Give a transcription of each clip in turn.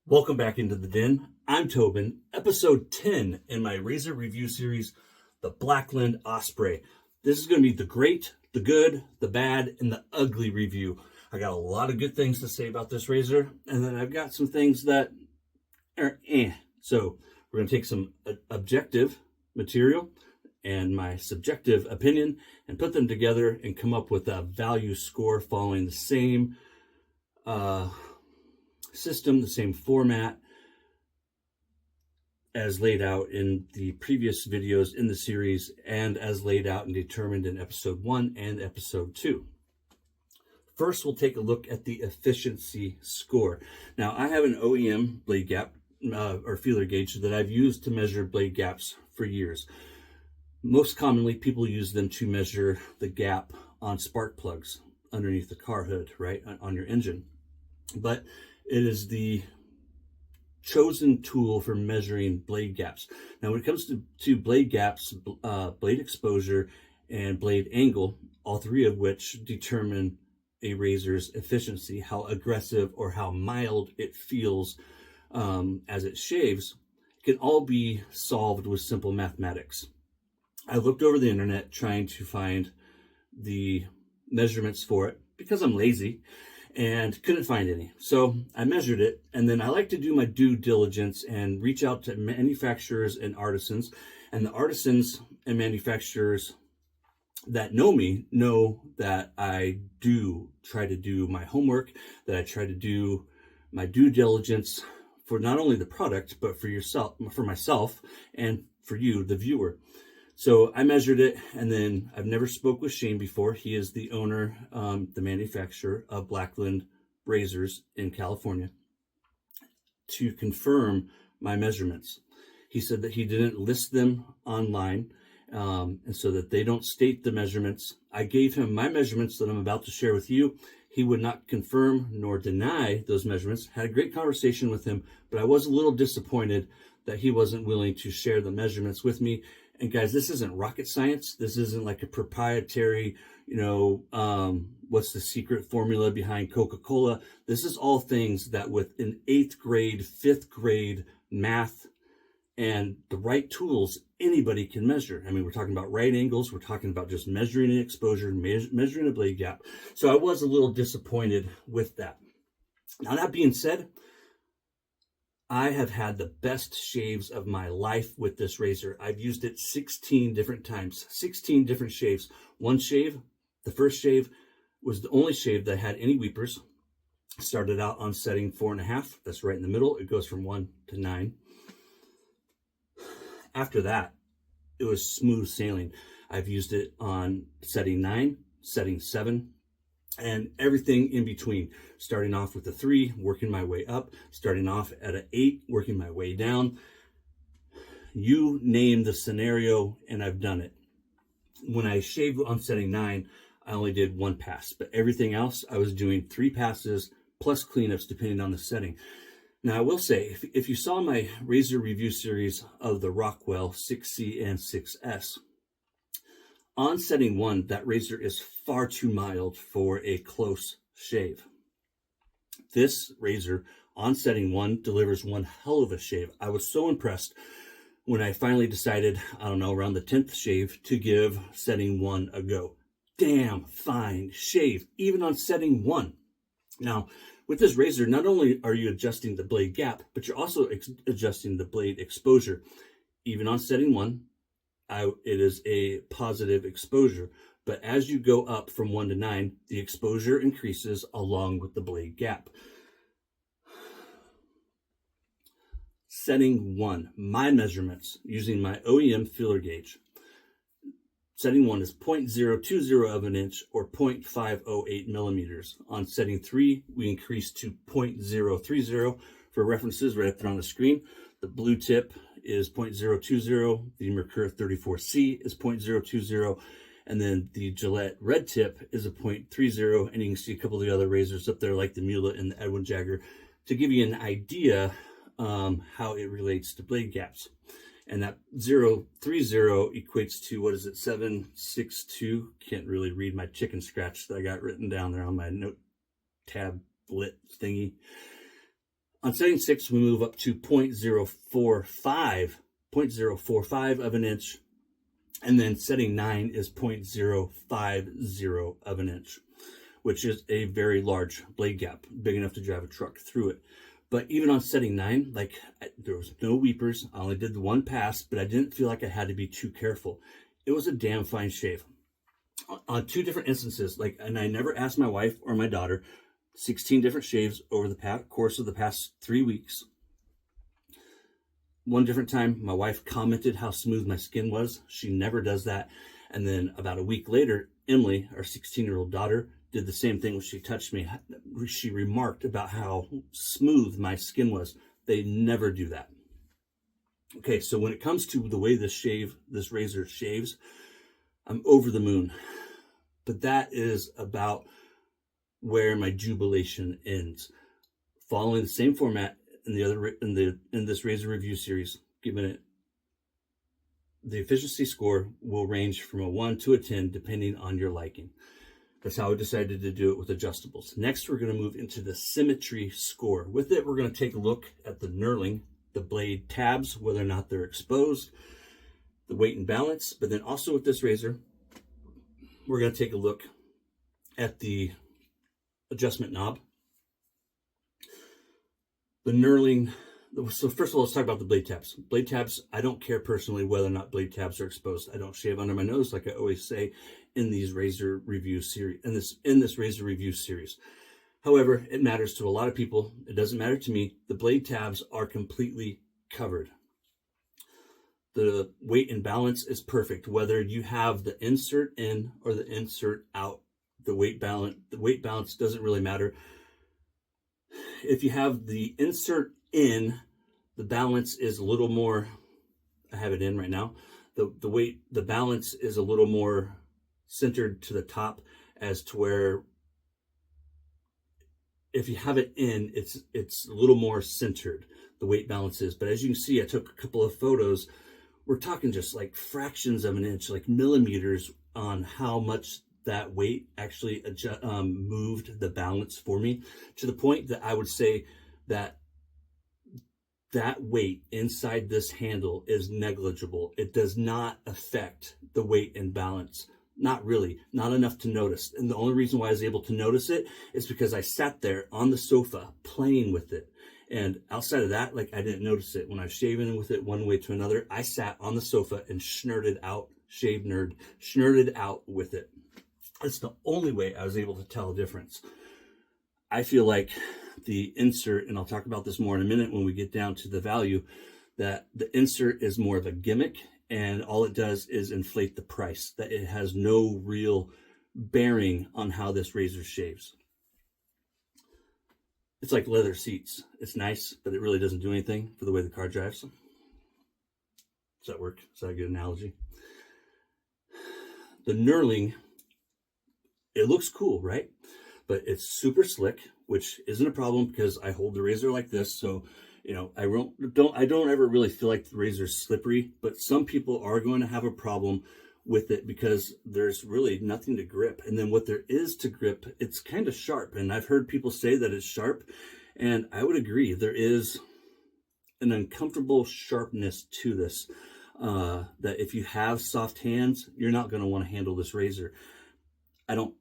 Welcome back into the den. I'm Tobin, episode 10 in my razor review series, the Blackland Osprey. This is going to be the great, the good, the bad, and the ugly review. I got a lot of good things to say about this razor, and then I've got some things that are So we're going to take some objective material and my subjective opinion and put them together and come up with a value score following the same system, the same format as laid out in the previous videos in the series and as laid out and determined in episode 1 and episode 2. First, we'll take a look at the efficiency score. Now, I have an OEM blade gap or feeler gauge that I've used to measure blade gaps for years. Most commonly, people use them to measure the gap on spark plugs underneath the car hood, right, on your engine. But it is the chosen tool for measuring blade gaps. Now, when it comes to blade gaps, blade exposure, and blade angle, all three of which determine a razor's efficiency, how aggressive or how mild it feels as it shaves, can all be solved with simple mathematics. I looked over the internet trying to find the measurements for it because I'm lazy and couldn't find any. So I measured it, and then I like to do my due diligence and reach out to manufacturers and artisans. And the artisans and manufacturers that know me know that I do try to do my homework, that I try to do my due diligence for not only the product, but for yourself, for myself, and for you, the viewer. So I measured it, and then I've never spoke with Shane before. He is the owner, the manufacturer of Blackland razors in California, to confirm my measurements. He said that he didn't list them online, and so that they don't state the measurements. I gave him my measurements that I'm about to share with you. He would not confirm nor deny those measurements. Had a great conversation with him, but I was a little disappointed that he wasn't willing to share the measurements with me. And guys, this isn't rocket science. This isn't like a proprietary, what's the secret formula behind Coca-Cola? This is all things that with an 8th grade, 5th grade math and the right tools, anybody can measure. I mean, we're talking about right angles. We're talking about just measuring an exposure, measuring a blade gap. So I was a little disappointed with that. Now, that being said, I have had the best shaves of my life with this razor. I've used it 16 different times, 16 different shaves. One shave, the first shave, was the only shave that had any weepers. Started out on setting 4.5. That's right in the middle. It goes from 1 to 9. After that, it was smooth sailing. I've used it on setting 9, setting 7, and everything in between, starting off with a 3, working my way up, starting off at an 8, working my way down. You name the scenario, and I've done it. When I shaved on setting 9, I only did 1 pass, but everything else, I was doing 3 passes plus cleanups depending on the setting. Now, I will say, if you saw my razor review series of the Rockwell 6C and 6S, on setting 1, that razor is far too mild for a close shave. This razor on setting 1 delivers one hell of a shave. I was so impressed when I finally decided, I don't know, around the 10th shave to give setting 1 a go. Damn fine shave, even on setting 1. Now, with this razor, not only are you adjusting the blade gap, but you're also adjusting the blade exposure. Even on setting 1, it is a positive exposure, but as you go up from 1 to 9, the exposure increases along with the blade gap. Setting 1, my measurements using my OEM feeler gauge. Setting 1 is 0.020 of an inch or 0.508 millimeters. On setting 3, we increase to 0.030. For references, right up there on the screen, the blue tip is 0.020, the Mercure 34C is 0.020, and then the Gillette red tip is a 0.30, and you can see a couple of the other razors up there like the Mula and the Edwin Jagger to give you an idea how it relates to blade gaps. And that 0.30 equates to, what is it, 762? Can't really read my chicken scratch that I got written down there on my note tablet thingy. On setting 6, we move up to 0.045 of an inch. And then setting 9 is 0.050 of an inch, which is a very large blade gap, big enough to drive a truck through it. But even on setting 9, like, there was no weepers. I only did the one pass, but I didn't feel like I had to be too careful. It was a damn fine shave. On 2 different instances, like, and I never asked my wife or my daughter, 16 different shaves over the course of the past 3 weeks. One different time, my wife commented how smooth my skin was. She never does that. And then about a week later, Emily, our 16-year-old daughter, did the same thing when she touched me. She remarked about how smooth my skin was. They never do that. Okay, so when it comes to the way this razor shaves, I'm over the moon. But that is about where my jubilation ends. Following the same format in this razor review series, giving it the efficiency score will range from a 1 to a 10 depending on your liking. That's how I decided to do it with adjustables. Next, we're going to move into the Symmetry score. With it, we're going to take a look at the knurling, the blade tabs, whether or not they're exposed, the weight and balance. But then also with this razor, we're going to take a look at the adjustment knob, the knurling. So first of all, let's talk about the blade tabs. Blade tabs, I don't care personally whether or not blade tabs are exposed. I don't shave under my nose, like I always say in these razor review series. In this razor review series, however, it matters to a lot of people. It doesn't matter to me. The blade tabs are completely covered. The weight and balance is perfect, whether you have the insert in or the insert out. The weight balance doesn't really matter. If you have the insert in, the balance is a little more, I have it in right now. The balance is a little more centered to the top, as to where if you have it in, it's a little more centered, the weight balance is. But as you can see, I took a couple of photos. We're talking just like fractions of an inch, like millimeters, on how much that weight actually moved the balance for me, to the point that I would say that weight inside this handle is negligible. It does not affect the weight and balance. Not really, not enough to notice. And the only reason why I was able to notice it is because I sat there on the sofa playing with it. And outside of that, like, I didn't notice it. When I was shaving with it one way to another, I sat on the sofa and schnurted out with it. That's the only way I was able to tell a difference. I feel like the insert, and I'll talk about this more in a minute when we get down to the value, that the insert is more of a gimmick, and all it does is inflate the price, that it has no real bearing on how this razor shaves. It's like leather seats. It's nice, but it really doesn't do anything for the way the car drives. Does that work? Is that a good analogy? The knurling, it looks cool, right? But it's super slick, which isn't a problem because I hold the razor like this. So, you know, I don't ever really feel like the razor's slippery, but some people are going to have a problem with it because there's really nothing to grip. And then what there is to grip, it's kind of sharp. And I've heard people say that it's sharp, and I would agree. There is an uncomfortable sharpness to this, that if you have soft hands, you're not going to want to handle this razor. I don't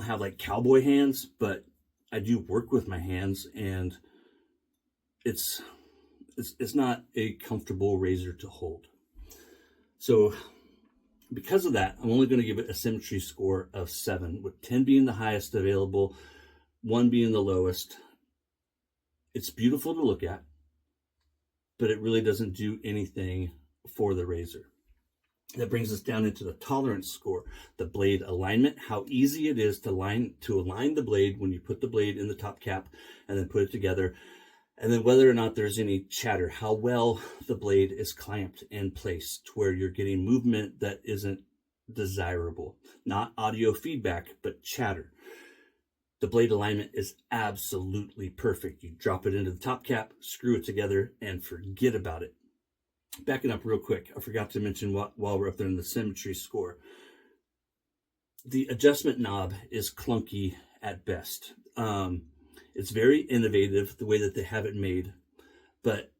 have like cowboy hands, but I do work with my hands, and it's not a comfortable razor to hold. So because of that, I'm only going to give it a Symmetry score of 7, with 10 being the highest available, 1 being the lowest. It's beautiful to look at, but it really doesn't do anything for the razor. That brings us down into the tolerance score, the blade alignment, how easy it is to align the blade when you put the blade in the top cap and then put it together. And then whether or not there's any chatter, how well the blade is clamped in place to where you're getting movement that isn't desirable. Not audio feedback, but chatter. The blade alignment is absolutely perfect. You drop it into the top cap, screw it together, and forget about it. Backing up real quick, I forgot to mention while we're up there in the Symmetry score, the adjustment knob is clunky at best. It's very innovative, the way that they have it made, but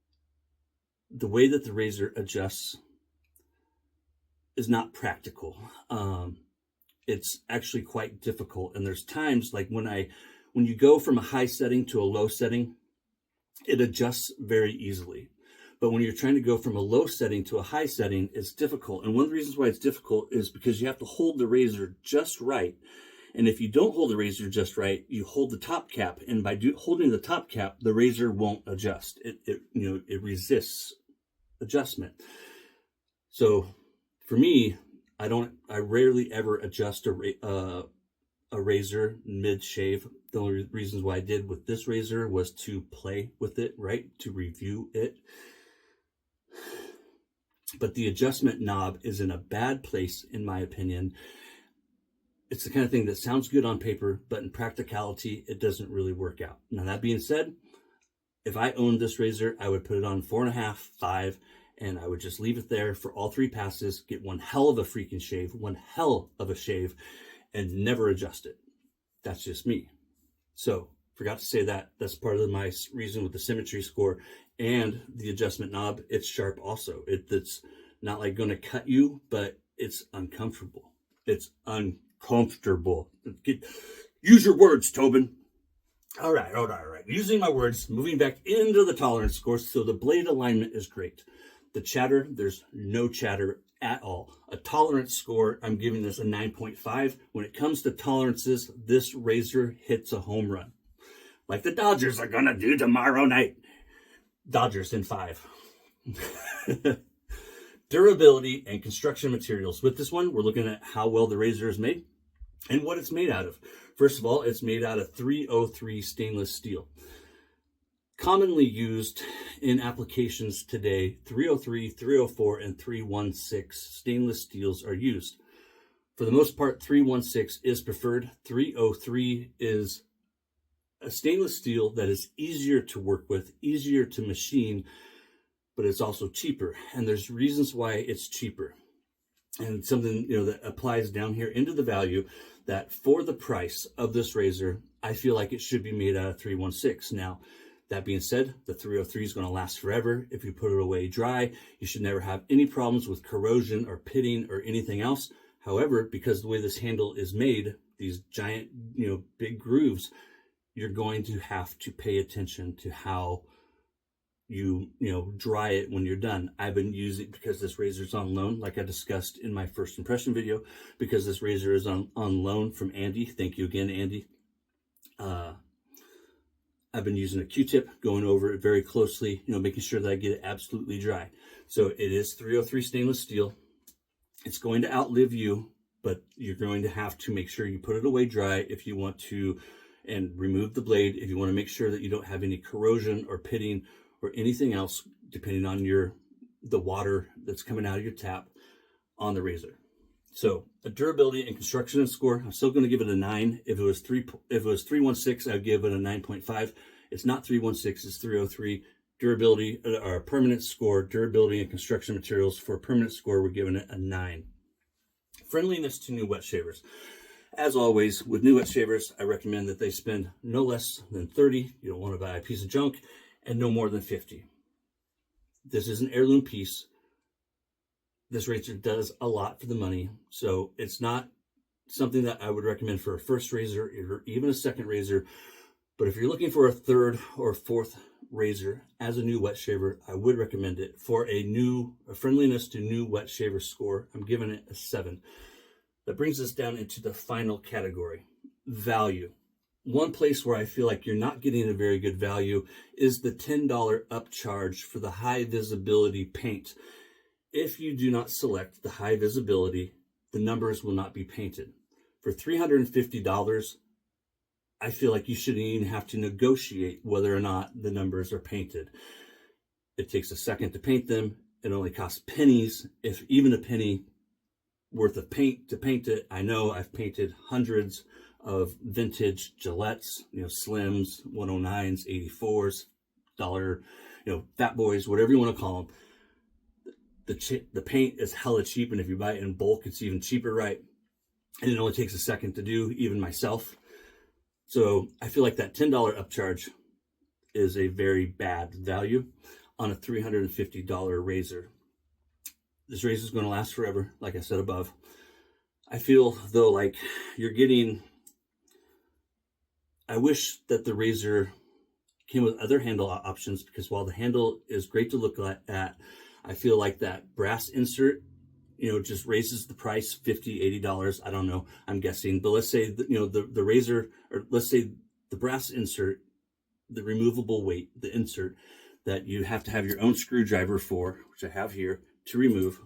the way that the razor adjusts is not practical. It's actually quite difficult. And there's times like when you go from a high setting to a low setting, it adjusts very easily. But when you're trying to go from a low setting to a high setting, it's difficult. And one of the reasons why it's difficult is because you have to hold the razor just right. And if you don't hold the razor just right, you hold the top cap. And by holding the top cap, the razor won't adjust. It resists adjustment. So for me, I rarely ever adjust a razor mid-shave. The only reasons why I did with this razor was to play with it, right? To review it. But the adjustment knob is in a bad place, in my opinion. It's the kind of thing that sounds good on paper, but in practicality, it doesn't really work out. Now, that being said, if I owned this razor, I would put it on 4.5, 5, and I would just leave it there for all 3 passes, get one hell of a freaking shave, one hell of a shave, and never adjust it. That's just me. So, forgot to say that. That's part of my reason with the Symmetry score and the adjustment knob. It's sharp also. It's not like going to cut you, but it's uncomfortable. It's uncomfortable. Use your words, Tobin. All right. Using my words, moving back into the tolerance score. So the blade alignment is great. The chatter, there's no chatter at all. A tolerance score, I'm giving this a 9.5. When it comes to tolerances, this razor hits a home run. Like the Dodgers are going to do tomorrow night. Dodgers in 5. Durability and construction materials. With this one, we're looking at how well the razor is made and what it's made out of. First of all, it's made out of 303 stainless steel. Commonly used in applications today, 303, 304, and 316 stainless steels are used. For the most part, 316 is preferred. 303 is a stainless steel that is easier to work with, easier to machine, but it's also cheaper. And there's reasons why it's cheaper. And something that applies down here into the value, that for the price of this razor, I feel like it should be made out of 316. Now, that being said, the 303 is going to last forever. If you put it away dry, you should never have any problems with corrosion or pitting or anything else. However, because the way this handle is made, these giant, big grooves, you're going to have to pay attention to how you dry it when you're done. I've been using, because this razor is on loan, like I discussed in my first impression video, because this razor is on loan from Andy. Thank you again, Andy. I've been using a Q-tip, going over it very closely, making sure that I get it absolutely dry. So it is 303 stainless steel. It's going to outlive you, but you're going to have to make sure you put it away dry if you want to, and remove the blade if you want to make sure that you don't have any corrosion or pitting or anything else, depending on the water that's coming out of your tap on the razor. So a durability and construction score, I'm still going to give it a 9. If it was 316, I'd give it a 9.5. It's not 316, it's 303. Durability, or permanent score, durability and construction materials, for a permanent score, we're giving it a 9. Friendliness to new wet shavers. As always, with new wet shavers, I recommend that they spend no less than 30. You don't want to buy a piece of junk, and no more than 50. This is an heirloom piece. This razor does a lot for the money, so it's not something that I would recommend for a first razor or even a second razor. But if you're looking for a third or fourth razor as a new wet shaver, I would recommend it. For a friendliness to new wet shaver score, I'm giving it a 7. That brings us down into the final category, value. One place where I feel like you're not getting a very good value is the $10 upcharge for the high visibility paint. If you do not select the high visibility, the numbers will not be painted. For $350, I feel like you shouldn't even have to negotiate whether or not the numbers are painted. It takes a second to paint them. It only costs pennies, if even a penny worth of paint to paint it. I know I've painted hundreds of vintage Gillettes, Slims, 109s, 84s, dollar, Fat Boys, whatever you want to call them. The paint is hella cheap, and if you buy it in bulk, it's even cheaper, right? And it only takes a second to do, even myself. So I feel like that $10 upcharge is a very bad value on a $350 razor. This razor is going to last forever, like I said above. I feel, though, like you're getting... I wish that the razor came with other handle options, because while the handle is great to look at, I feel like that brass insert, just raises the price $50, $80. I don't know, I'm guessing. But let's say, the razor, or let's say the brass insert, the removable weight, the insert that you have to have your own screwdriver for, which I have here, to remove,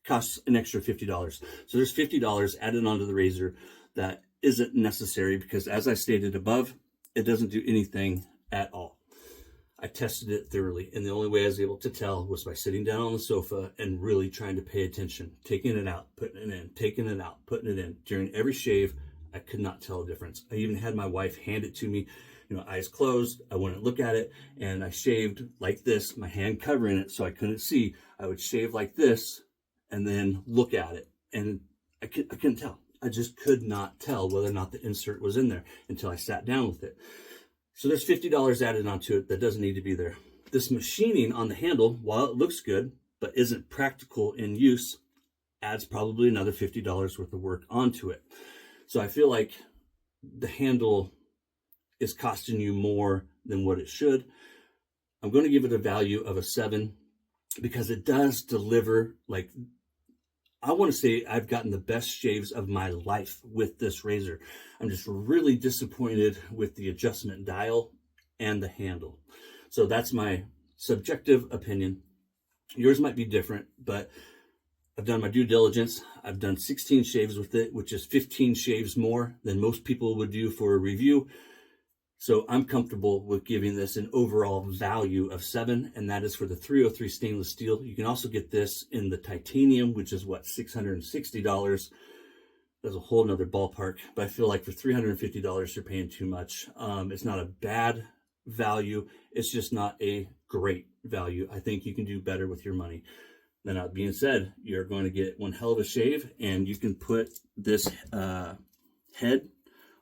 costs an extra $50. So there's $50 added onto the razor that isn't necessary, because as I stated above, it doesn't do anything at all. I tested it thoroughly, and the only way I was able to tell was by sitting down on the sofa and really trying to pay attention, taking it out, putting it in, taking it out, putting it in. During every shave, I could not tell a difference. I even had my wife hand it to me, eyes closed. I wouldn't look at it, and I shaved like this, my hand covering it so I couldn't see. I would shave like this and then look at it, and I couldn't tell. I just could not tell whether or not the insert was in there until I sat down with it. So there's $50 added onto it that doesn't need to be there. This machining on the handle, while it looks good, but isn't practical in use, adds probably another $50 worth of work onto it. So I feel like the handle is costing you more than what it should. I'm going to give it a value of a 7, because it does deliver, like, I want to say I've gotten the best shaves of my life with this razor. I'm just really disappointed with the adjustment dial and the handle. So that's my subjective opinion. Yours might be different, but I've done my due diligence. I've done 16 shaves with it, which is 15 shaves more than most people would do for a review. So I'm comfortable with giving this an overall value of 7, and that is for the 303 stainless steel. You can also get this in the titanium, which is what, $660. That's a whole nother ballpark, but I feel like for $350, you're paying too much. It's not a bad value. It's just not a great value. I think you can do better with your money. Then that being said, you're going to get one hell of a shave, and you can put this head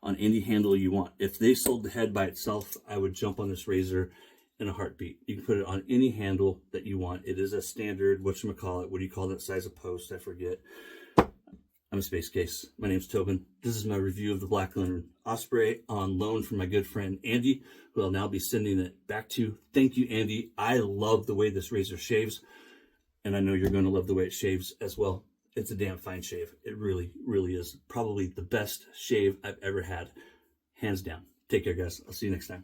on any handle you want. If they sold the head by itself, I would jump on this razor in a heartbeat. You can put it on any handle that you want. It is a standard, whatchamacallit, what do you call that size of post? I forget. I'm a space case. My name's Tobin. This is my review of the Blackland Osprey on loan from my good friend Andy, who I'll now be sending it back to. Thank you, Andy. I love the way this razor shaves, and I know you're going to love the way it shaves as well. It's a damn fine shave. It really, really is. Probably the best shave I've ever had. Hands down. Take care, guys. I'll see you next time.